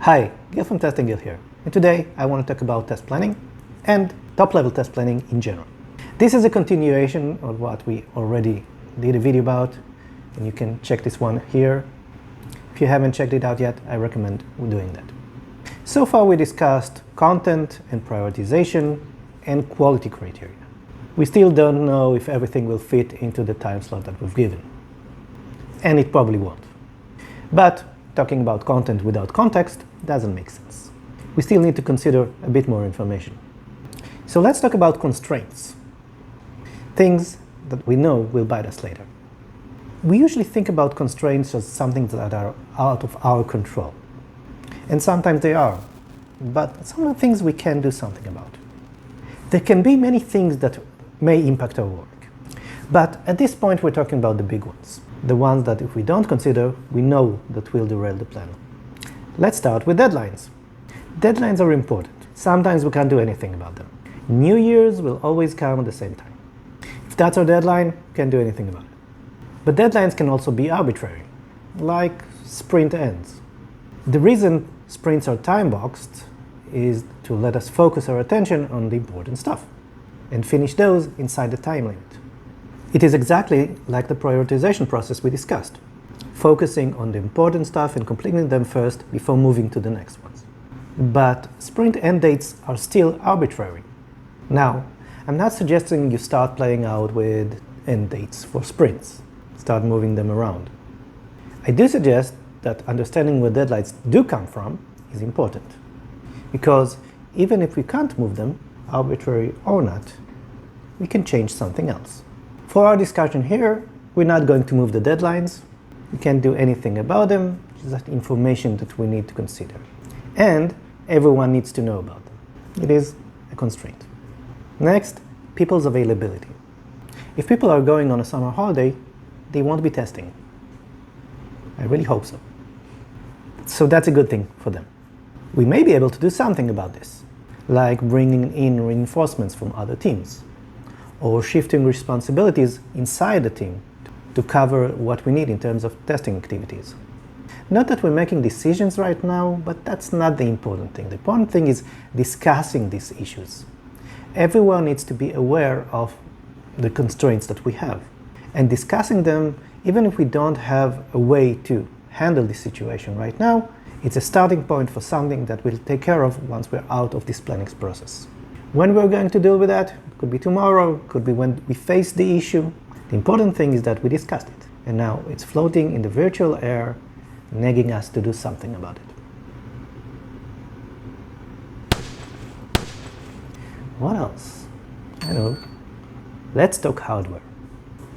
Hi, Gil from Testing Gil here, and today I want to talk about test planning and top-level test planning in general. This is a continuation of what we already did a video about, and you can check this one here. If you haven't checked it out yet, I recommend doing that. So far we discussed content and prioritization and quality criteria. We still don't know if everything will fit into the time slot that we've given, and it probably won't. But talking about content without context doesn't make sense. We still need to consider a bit more information. So let's talk about constraints. Things that we know will bite us later. We usually think about constraints as something that are out of our control. And sometimes they are, but some of the things we can do something about. There can be many things that may impact our work. But at this point we're talking about the big ones. The ones that if we don't consider, we know that will derail the plan. Let's start with deadlines. Deadlines are important. Sometimes we can't do anything about them. New Year's will always come at the same time. If that's our deadline, we can't do anything about it. But deadlines can also be arbitrary, like sprint ends. The reason sprints are time-boxed is to let us focus our attention on the important stuff and finish those inside the time limit. It is exactly like the prioritization process we discussed, focusing on the important stuff and completing them first before moving to the next ones. But sprint end dates are still arbitrary. Now, I'm not suggesting you start playing out with end dates for sprints, start moving them around. I do suggest that understanding where deadlines do come from is important, because even if we can't move them, arbitrary or not, we can change something else. For our discussion here, we're not going to move the deadlines. We can't do anything about them, just information that we need to consider. And everyone needs to know about them. It is a constraint. Next, people's availability. If people are going on a summer holiday, they won't be testing. I really hope so. So that's a good thing for them. We may be able to do something about this, like bringing in reinforcements from other teams, or shifting responsibilities inside the team to cover what we need in terms of testing activities. Not that we're making decisions right now, but that's not the important thing. The important thing is discussing these issues. Everyone needs to be aware of the constraints that we have, and discussing them, even if we don't have a way to handle this situation right now, it's a starting point for something that we'll take care of once we're out of this planning process. When we're going to deal with that, it could be tomorrow, could be when we face the issue. The important thing is that we discussed it, and now it's floating in the virtual air, nagging us to do something about it. What else? I don't know. Let's talk hardware.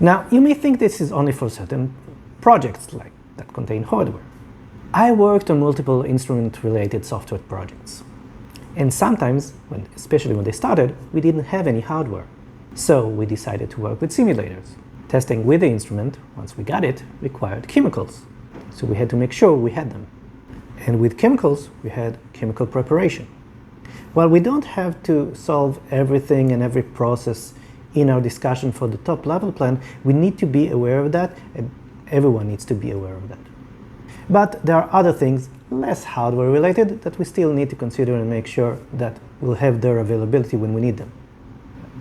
Now, you may think this is only for certain projects like that contain hardware. I worked on multiple instrument-related software projects. And sometimes, especially when they started, we didn't have any hardware. So we decided to work with simulators. Testing with the instrument, once we got it, required chemicals. So we had to make sure we had them. And with chemicals, we had chemical preparation. While we don't have to solve everything and every process in our discussion for the top-level plan, we need to be aware of that, and everyone needs to be aware of that. But there are other things, less hardware related, that we still need to consider and make sure that we'll have their availability when we need them.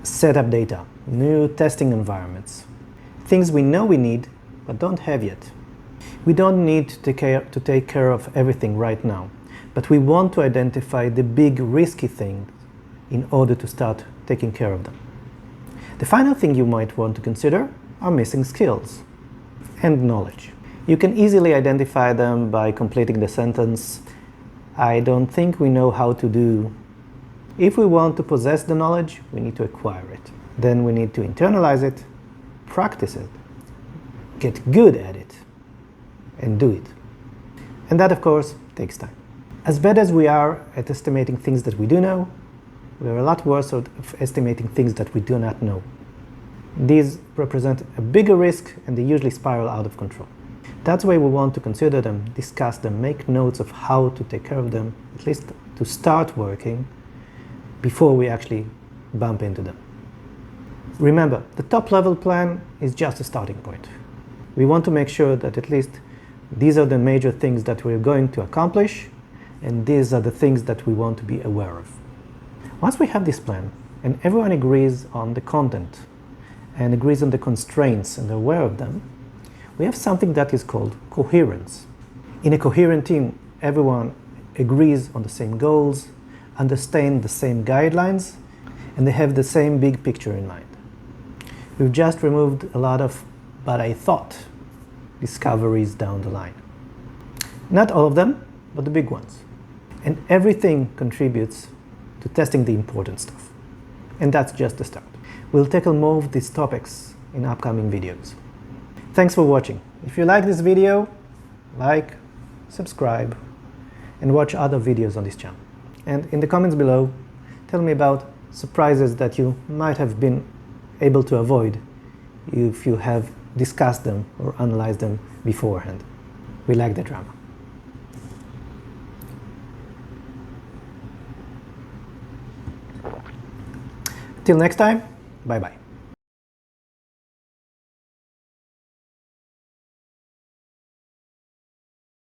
Setup data, new testing environments, things we know we need but don't have yet. We don't need to take care of everything right now, but we want to identify the big risky things in order to start taking care of them. The final thing you might want to consider are missing skills and knowledge. You can easily identify them by completing the sentence, I don't think we know how to do. If we want to possess the knowledge, we need to acquire it. Then we need to internalize it, practice it, get good at it, and do it. And that, of course, takes time. As bad as we are at estimating things that we do know, we are a lot worse at estimating things that we do not know. These represent a bigger risk, and they usually spiral out of control. That's why we want to consider them, discuss them, make notes of how to take care of them, at least to start working before we actually bump into them. Remember, the top-level plan is just a starting point. We want to make sure that at least these are the major things that we're going to accomplish, And these are the things that we want to be aware of. Once we have this plan, and everyone agrees on the content, and agrees on the constraints and aware of them, we have something that is called coherence. In a coherent team, everyone agrees on the same goals, understand the same guidelines, and they have the same big picture in mind. We've just removed a lot of "but I thought" discoveries down the line. Not all of them, but the big ones. And everything contributes to testing the important stuff. And that's just the start. We'll tackle more of these topics in upcoming videos. Thanks for watching. If you like this video, like, subscribe, and watch other videos on this channel. And in the comments below, tell me about surprises that you might have been able to avoid if you have discussed them or analyzed them beforehand. We like the drama. Till next time, bye-bye.